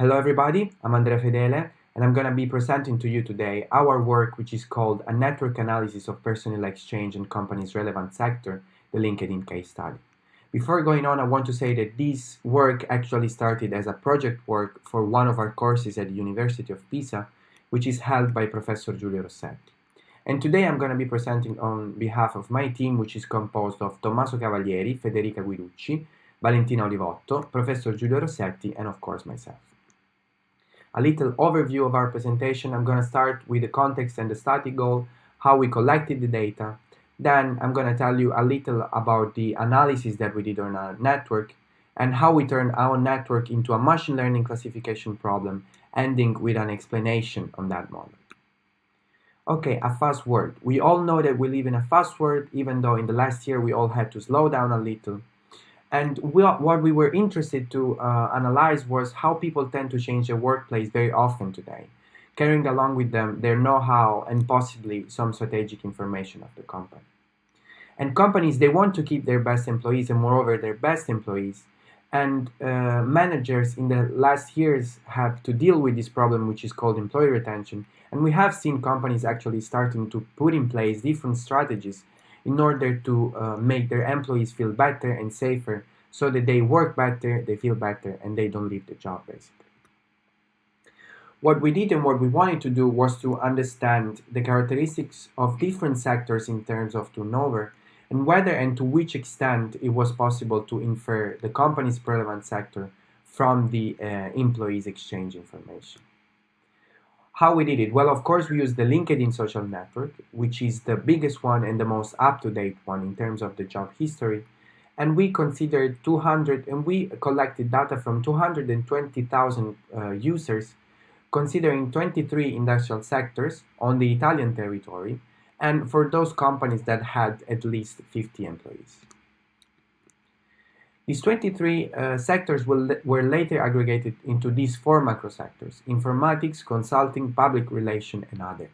Hello everybody, I'm Andrea Fedele and I'm going to be presenting to you today our work which is called A Network Analysis of Personnel Exchange and Companies Relevant Sector, the LinkedIn case study. Before going on, I want to say that this work actually started as a project work for one of our courses at the University of Pisa, which is held by Professor Giulio Rossetti. And today I'm going to be presenting on behalf of my team, which is composed of Tommaso Cavalieri, Federica Guiducci, Valentina Olivotto, Professor Giulio Rossetti, and of course myself. A little overview of our presentation. I'm going to start with the context and the static goal, how we collected the data. Then I'm going to tell you a little about the analysis that we did on our network and how we turned our network into a machine learning classification problem, ending with an explanation on that model. Okay, a fast word. We all know that we live in a fast world, even though in the last year we all had to slow down a little. And what we were interested to analyze was how people tend to change their workplace very often today, carrying along with them their know-how and possibly some strategic information of the company. And companies, they want to keep their best employees and moreover their best employees. And managers in the last years have to deal with this problem, which is called employee retention. And we have seen companies actually starting to put in place different strategies in order to make their employees feel better and safer so that they work better, they feel better, and they don't leave the job, basically. What we did and what we wanted to do was to understand the characteristics of different sectors in terms of turnover and whether and to which extent it was possible to infer the company's relevant sector from the employees' exchange information. How we did it? Well, of course, we used the LinkedIn social network, which is the biggest one and the most up-to-date one in terms of the job history. And we considered we collected data from 220,000 users, considering 23 industrial sectors on the Italian territory, and for those companies that had at least 50 employees. These 23 sectors were later aggregated into these 4 microsectors: informatics, consulting, public relation, and other.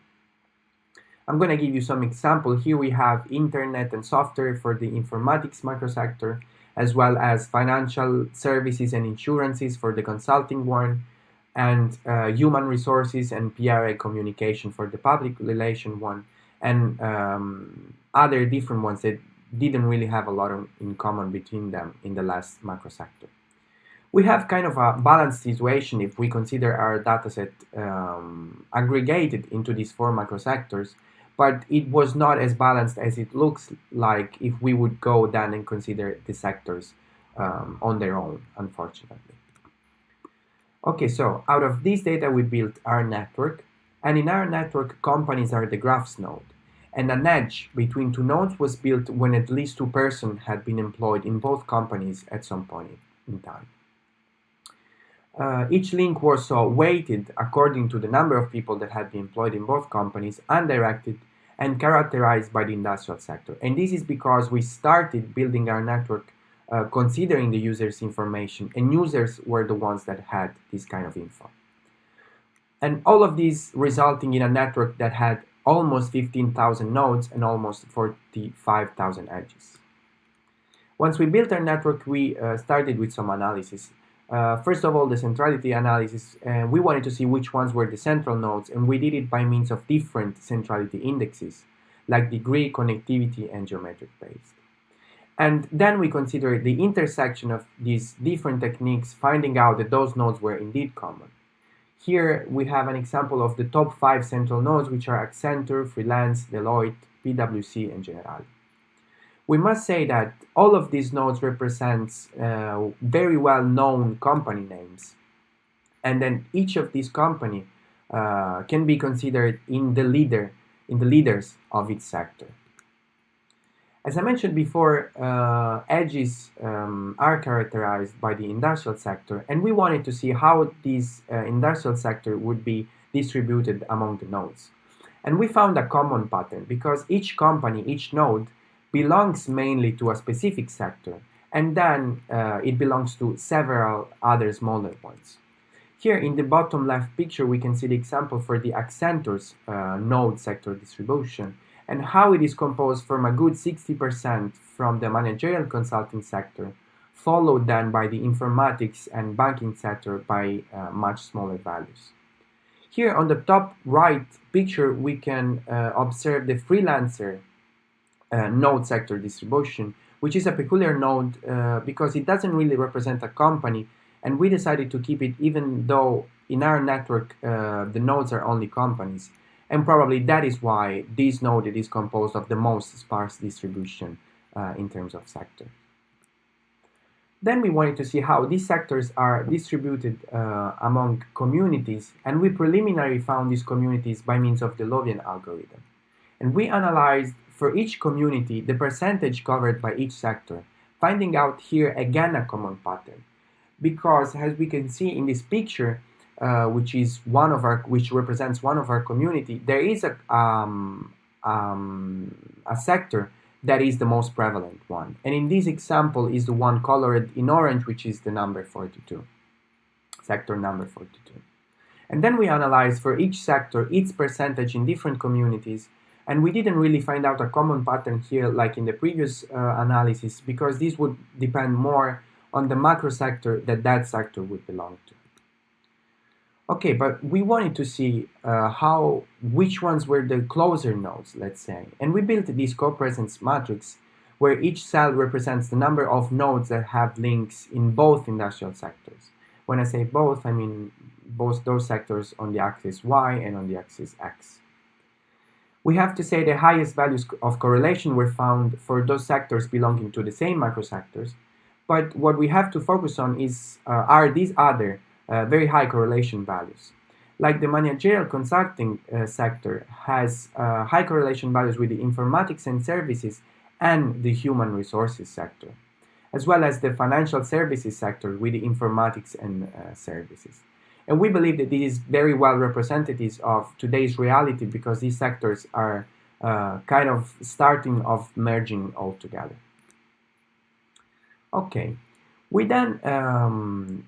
I'm going to give you some examples. Here we have internet and software for the informatics microsector, as well as financial services and insurances for the consulting one, and human resources and PRA communication for the public relation one, and other different ones that didn't really have a lot in common between them in the last macrosector. We have kind of a balanced situation if we consider our dataset aggregated into these 4 macrosectors, but it was not as balanced as it looks like if we would go down and consider the sectors on their own, unfortunately. Okay, so out of this data we built our network, and in our network companies are the graphs node. And an edge between 2 nodes was built when at least 2 persons had been employed in both companies at some point in time. Each link was weighted according to the number of people that had been employed in both companies, undirected, and characterized by the industrial sector. And this is because we started building our network considering the user's information, and users were the ones that had this kind of info. And all of these resulting in a network that had almost 15,000 nodes and almost 45,000 edges. Once we built our network, we started with some analysis. First of all, the centrality analysis. We wanted to see which ones were the central nodes, and we did it by means of different centrality indexes, like degree, connectivity, and geometric base. And then we considered the intersection of these different techniques, finding out that those nodes were indeed common. Here we have an example of the top 5 central nodes, which are Accenture, Freelance, Deloitte, PwC, and Generali. We must say that all of these nodes represents very well-known company names, and then each of these company can be considered in the leaders of its sector. As I mentioned before, edges are characterized by the industrial sector, and we wanted to see how this industrial sector would be distributed among the nodes. And we found a common pattern because each company, each node, belongs mainly to a specific sector, and then it belongs to several other smaller ones. Here in the bottom left picture, we can see the example for the Accenture's node sector distribution, and how it is composed from a good 60% from the managerial consulting sector, followed then by the informatics and banking sector by much smaller values. Here on the top right picture, we can observe the freelancer node sector distribution, which is a peculiar node because it doesn't really represent a company, and we decided to keep it even though in our network the nodes are only companies, and probably that is why this node is composed of the most sparse distribution in terms of sector. Then we wanted to see how these sectors are distributed among communities, and we preliminarily found these communities by means of the Lovian algorithm. And we analyzed for each community the percentage covered by each sector, finding out here again a common pattern. Because as we can see in this picture, which represents one of our community, there is a sector that is the most prevalent one. And in this example is the one colored in orange, which is the number 42, sector number 42. And then we analyzed for each sector its percentage in different communities, and we didn't really find out a common pattern here like in the previous analysis, because this would depend more on the macro sector that sector would belong to. Okay, but we wanted to see which ones were the closer nodes, let's say. And we built this copresence matrix where each cell represents the number of nodes that have links in both industrial sectors. When I say both, I mean both those sectors on the axis Y and on the axis X. We have to say the highest values of correlation were found for those sectors belonging to the same microsectors, but what we have to focus on are these other very high correlation values. Like the managerial consulting sector has high correlation values with the informatics and services and the human resources sector, as well as the financial services sector with the informatics and services. And we believe that this is very well representative of today's reality because these sectors are kind of starting of merging all together. Okay. We then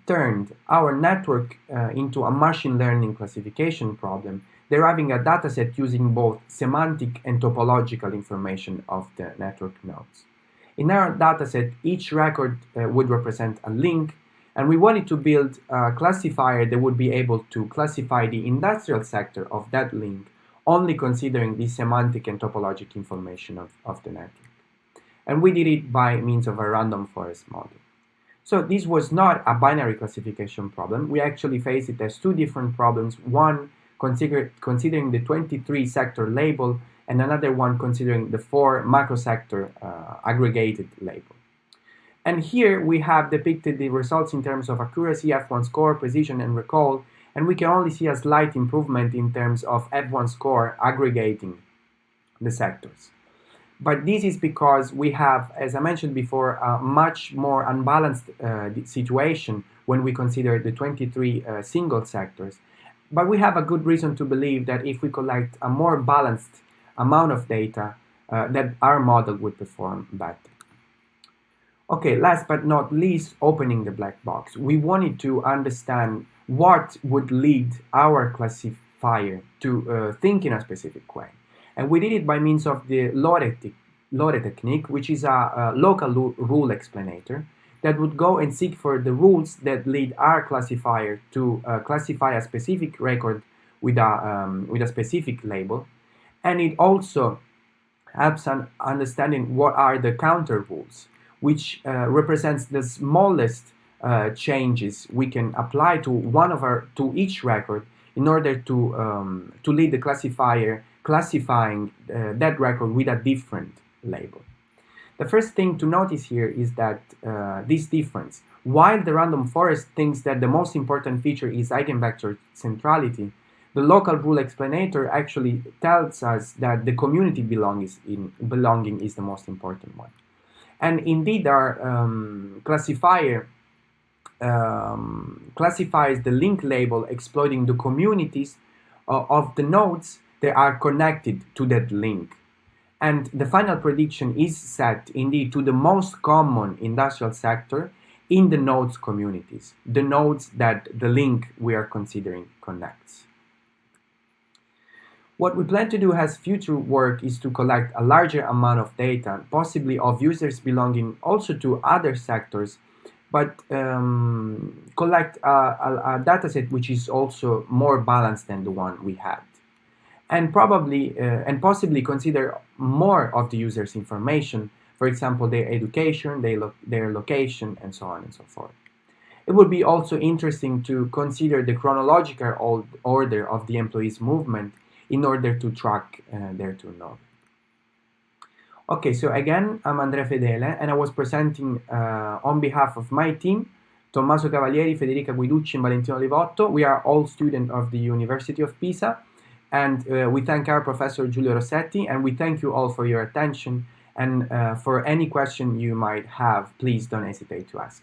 turned our network into a machine learning classification problem, deriving a dataset using both semantic and topological information of the network nodes. In our dataset, each record would represent a link, and we wanted to build a classifier that would be able to classify the industrial sector of that link, only considering the semantic and topological information of the network. And we did it by means of a random forest model. So this was not a binary classification problem. We actually faced it as two different problems, one considering the 23 sector label and another one considering the 4 macrosector aggregated label. And here we have depicted the results in terms of accuracy, F1 score, precision, and recall, and we can only see a slight improvement in terms of F1 score aggregating the sectors. But this is because we have, as I mentioned before, a much more unbalanced situation when we consider the 23 single sectors. But we have a good reason to believe that if we collect a more balanced amount of data, that our model would perform better. Okay, last but not least, opening the black box. We wanted to understand what would lead our classifier to think in a specific way. And we did it by means of the Lore technique, which is a local rule explanator that would go and seek for the rules that lead our classifier to classify a specific record with a specific label. And it also helps on understanding what are the counter rules, which represents the smallest changes we can apply to each record in order to lead the classifier classifying that record with a different label. The first thing to notice here is that this difference, while the random forest thinks that the most important feature is eigenvector centrality, the local rule explanator actually tells us that the community belonging is the most important one. And indeed our classifier classifies the link label exploiting the communities of the nodes that are connected to that link. And the final prediction is set indeed to the most common industrial sector in the nodes communities, the nodes that the link we are considering connects. What we plan to do as future work is to collect a larger amount of data, possibly of users belonging also to other sectors, but collect a data set which is also more balanced than the one we had. And probably and possibly consider more of the user's information, for example, their education, their location, and so on and so forth. It would be also interesting to consider the chronological order of the employees' movement in order to track their turnover. Okay, so again, I'm Andrea Fedele, and I was presenting on behalf of my team, Tommaso Cavalieri, Federica Guiducci, and Valentino Livotto. We are all students of the University of Pisa, and we thank our professor Giulio Rossetti, and we thank you all for your attention. And for any question you might have, please don't hesitate to ask.